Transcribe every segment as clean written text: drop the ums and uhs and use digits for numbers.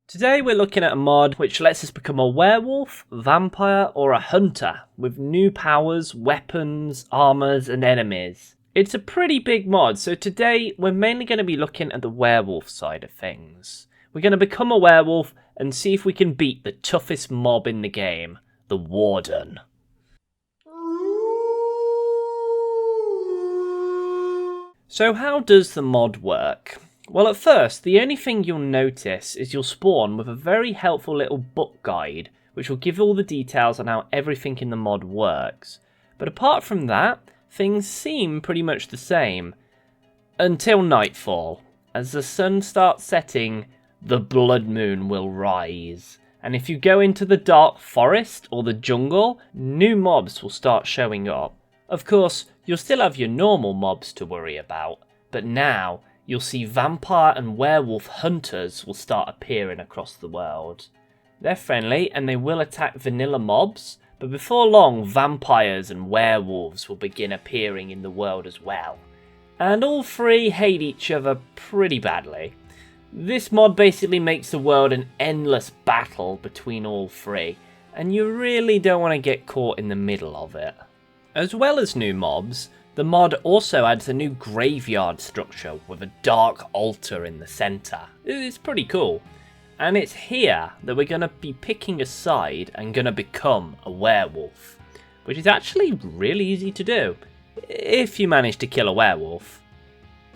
Today we're looking at a mod which lets us become a werewolf, vampire or a hunter with new powers, weapons, armors and enemies. It's a pretty big mod, so today we're mainly going to be looking at the werewolf side of things. We're going to become a werewolf and see if we can beat the toughest mob in the game, the Warden. So how does the mod work? Well, at first, the only thing you'll notice is you'll spawn with a very helpful little book guide, which will give all the details on how everything in the mod works. But apart from that, things seem pretty much the same. Until nightfall. As the sun starts setting, the blood moon will rise. And if you go into the dark forest or the jungle, new mobs will start showing up. Of course, you'll still have your normal mobs to worry about, but now you'll see vampire and werewolf hunters will start appearing across the world. They're friendly and they will attack vanilla mobs, but before long vampires and werewolves will begin appearing in the world as well. And all three hate each other pretty badly. This mod basically makes the world an endless battle between all three, and you really don't want to get caught in the middle of it. As well as new mobs, the mod also adds a new graveyard structure with a dark altar in the centre. It's pretty cool. And it's here that we're going to be picking a side and going to become a werewolf. Which is actually really easy to do, if you manage to kill a werewolf.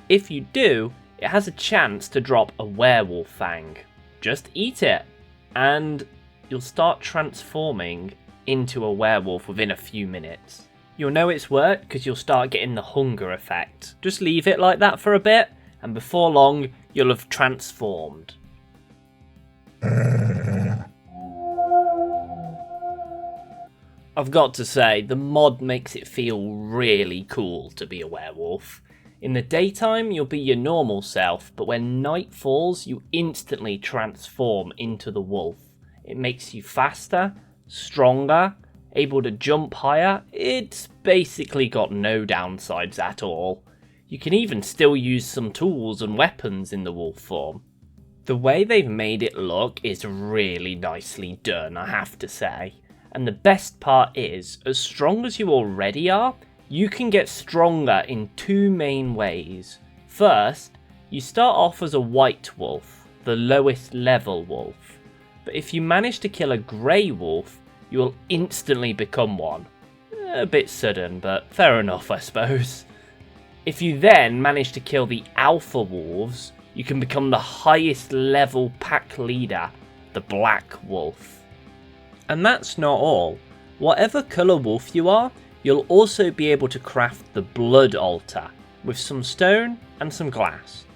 If you do, it has a chance to drop a werewolf fang. Just eat it, and you'll start transforming into a werewolf within a few minutes. You'll know it's worked because you'll start getting the hunger effect. Just leave it like that for a bit, and before long, you'll have transformed. I've got to say, the mod makes it feel really cool to be a werewolf. In the daytime, you'll be your normal self, but when night falls, you instantly transform into the wolf. It makes you faster, stronger, able to jump higher. It's basically got no downsides at all. You can even still use some tools and weapons in the wolf form. The way they've made it look is really nicely done, I have to say. And the best part is, as strong as you already are, you can get stronger in two main ways. First, you start off as a white wolf, the lowest level wolf. But if you manage to kill a grey wolf, you will instantly become one. A bit sudden, but fair enough, I suppose. If you then manage to kill the alpha wolves, you can become the highest level pack leader, the black wolf. And that's not all. Whatever colour wolf you are, you'll also be able to craft the blood altar with some stone and some glass.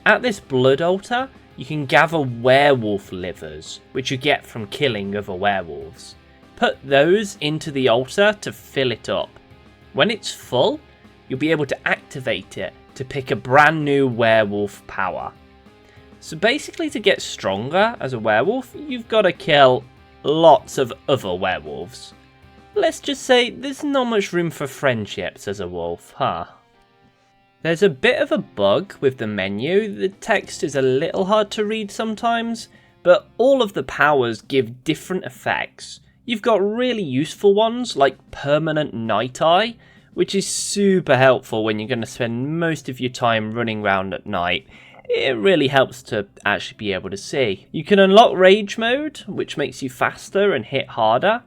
At this blood altar, you can gather werewolf livers, which you get from killing other werewolves. Put those into the altar to fill it up. When it's full, you'll be able to activate it to pick a brand new werewolf power. So basically, to get stronger as a werewolf, you've got to kill lots of other werewolves. Let's just say there's not much room for friendships as a wolf, huh? There's a bit of a bug with the menu. The text is a little hard to read sometimes, but all of the powers give different effects. You've got really useful ones like permanent night eye, which is super helpful when you're going to spend most of your time running around at night. It really helps to actually be able to see. You can unlock rage mode, which makes you faster and hit harder.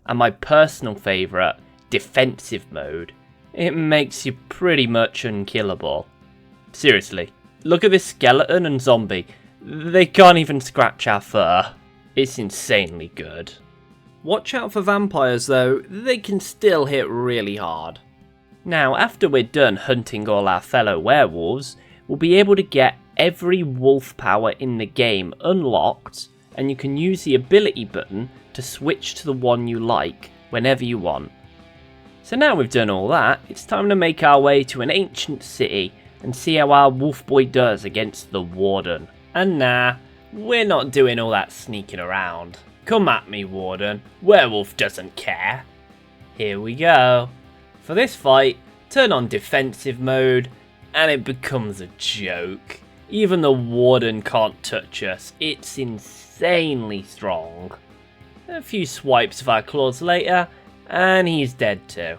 And my personal favourite, defensive mode. It makes you pretty much unkillable. Seriously, look at this skeleton and zombie. They can't even scratch our fur. It's insanely good. Watch out for vampires though, they can still hit really hard. Now, after we're done hunting all our fellow werewolves, we'll be able to get every wolf power in the game unlocked, and you can use the ability button to switch to the one you like whenever you want. So now we've done all that, it's time to make our way to an ancient city and see how our wolf boy does against the Warden. And nah, we're not doing all that sneaking around. Come at me, Warden. Werewolf doesn't care. Here we go. For this fight, turn on defensive mode, and it becomes a joke. Even the warden can't touch us. It's insanely strong. A few swipes of our claws later, and he's dead too.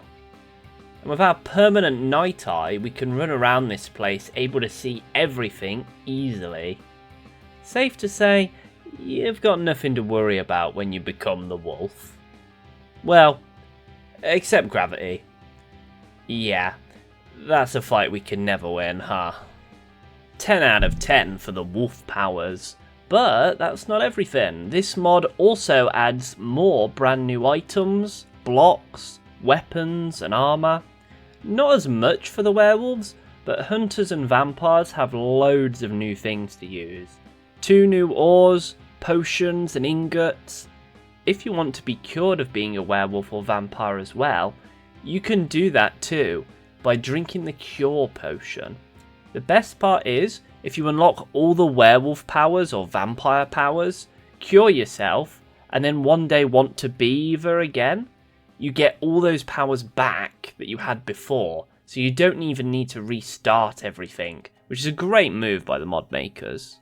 And with our permanent night eye, we can run around this place able to see everything easily. Safe to say, you've got nothing to worry about when you become the wolf. Well, except gravity. Yeah, that's a fight we can never win, huh? 10 out of 10 for the wolf powers. But that's not everything. This mod also adds more brand new items, blocks, weapons and armour. Not as much for the werewolves, but hunters and vampires have loads of new things to use. 2 new ores, potions and ingots. If you want to be cured of being a werewolf or vampire as well, you can do that too by drinking the cure potion. The best part is, if you unlock all the werewolf powers or vampire powers, cure yourself, and then one day want to be either again, you get all those powers back that you had before, so you don't even need to restart everything, which is a great move by the mod makers.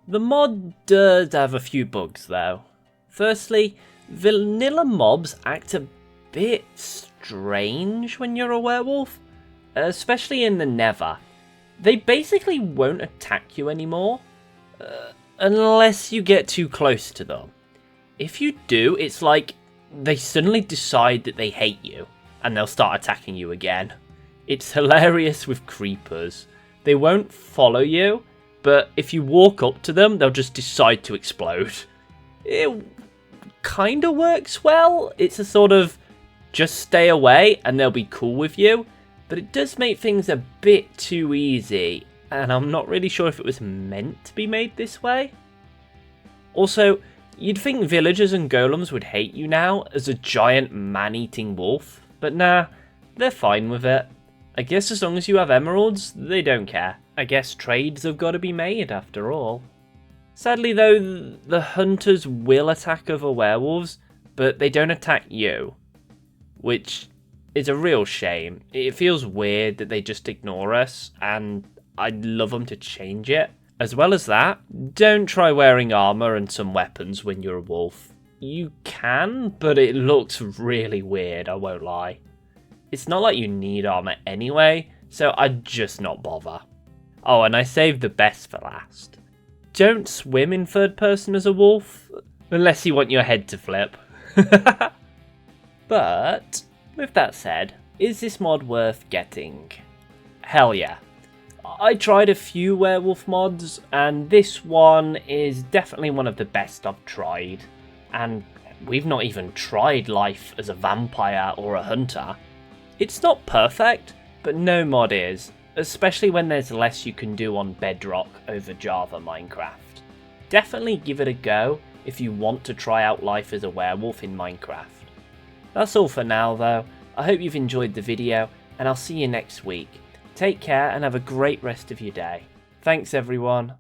The mod does have a few bugs though. Firstly, vanilla mobs act a bit strange when you're a werewolf, especially in the Nether. They basically won't attack you anymore, unless you get too close to them. If you do, it's like they suddenly decide that they hate you, and they'll start attacking you again. It's hilarious with creepers. They won't follow you, but if you walk up to them, they'll just decide to explode. It kind of works well. It's a sort of, just stay away and they'll be cool with you. But it does make things a bit too easy, and I'm not really sure if it was meant to be made this way. Also, you'd think villagers and golems would hate you now as a giant man-eating wolf, but nah, they're fine with it. I guess as long as you have emeralds, they don't care. I guess trades have got to be made after all. Sadly though, the hunters will attack other werewolves, but they don't attack you, which is a real shame. It feels weird that they just ignore us, and I'd love them to change it. As well as that, don't try wearing armour and some weapons when you're a wolf. You can, but it looks really weird, I won't lie. It's not like you need armour anyway, so I'd just not bother. Oh, and I saved the best for last. Don't swim in third person as a wolf, unless you want your head to flip. But with that said, is this mod worth getting? Hell yeah. I tried a few werewolf mods, and this one is definitely one of the best I've tried. And we've not even tried life as a vampire or a hunter. It's not perfect, but no mod is, especially when there's less you can do on Bedrock over Java Minecraft. Definitely give it a go if you want to try out life as a werewolf in Minecraft. That's all for now though. I hope you've enjoyed the video, and I'll see you next week. Take care and have a great rest of your day. Thanks everyone.